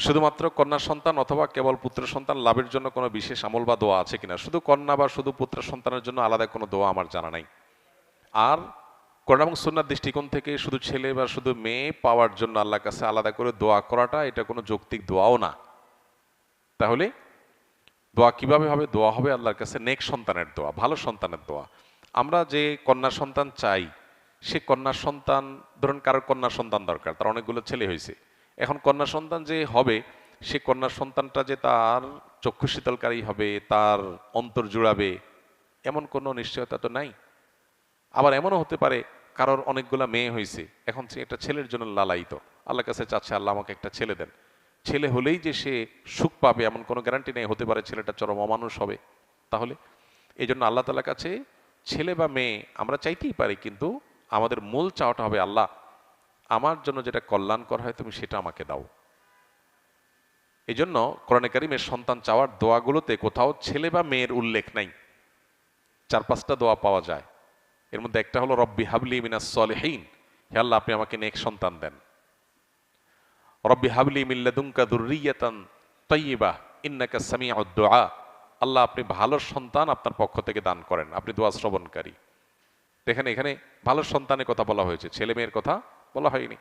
শুধুমাত্র কন্যা সন্তান অথবা কেবল পুত্র সন্তান লাভের জন্য কোনো বিশেষ আমল বা দোয়া আছে কিনা? শুধু কন্যা বা শুধু পুত্র সন্তানের জন্য আলাদা কোনো দোয়া আমার জানা নাই। আর কোরআন এবং সুন্নাহর দৃষ্টিকোণ থেকে শুধু ছেলে বা শুধু মেয়ে পাওয়ার জন্য আল্লাহর কাছে আলাদা করে দোয়া করাটা এটা কোনো যৌক্তিক দোয়াও না। তাহলে দোয়া কিভাবে হবে? দোয়া হবে আল্লাহর কাছে নেক সন্তানের দোয়া, ভালো সন্তানের দোয়া। আমরা যে কন্যা সন্তান চাই, সে কন্যা সন্তান, ধরুন কারোর কন্যা সন্তান দরকার, তার অনেকগুলো ছেলে হয়েছে, এখন কন্যা সন্তান যে হবে, সে কন্যা সন্তানটা যে তার চক্ষু শীতলকারী হবে, তার অন্তর জুড়াবে, এমন কোনো নিশ্চয়তা তো নাই। আবার এমনও হতে পারে কারোর অনেকগুলা মেয়ে হয়েছে, এখন সে একটা ছেলের জন্য লালায়িত, আল্লাহর কাছে চাচ্ছে আল্লাহ আমাকে একটা ছেলে দেন। ছেলে হলেই যে সে সুখ পাবে এমন কোনো গ্যারান্টি নেই, হতে পারে ছেলেটা চরম অমানুষ হবে। তাহলে এই জন্য আল্লাহ তাআলার কাছে ছেলে বা মেয়ে আমরা চাইতেই পারি, কিন্তু আমাদের মূল চাওয়াটা হবে আল্লাহ আমার জন্য যেটা কল্যাণকর হয় তুমি সেটা আমাকে দাও। এই জন্য কোরআনে কারিমের সন্তান চাওয়ার দোয়াগুলোতে কোথাও ছেলে বা মেয়ের উল্লেখ নাই। 4-5টা দোয়া পাওয়া যায়। এর মধ্যে একটা হলো রব্বি হাবলি মিনাস সলিহিন, হে আল্লাহ আপনি আমাকে নেক সন্তান দেন। রব্বি হাবলি মিন লাদুনকা যুররিয়াতান তাইয়্যিবাহ ইন্নাকা সামিউদ দুআ, আল্লাহ আপনি ভালো সন্তান আপনার পক্ষ থেকে দান করেন, আপনি দোয়া শ্রবণকারী। দেখেন এখানে ভালো সন্তানের কথা বলা হয়েছে, ছেলে মেয়ের কথা বলা হয়নি।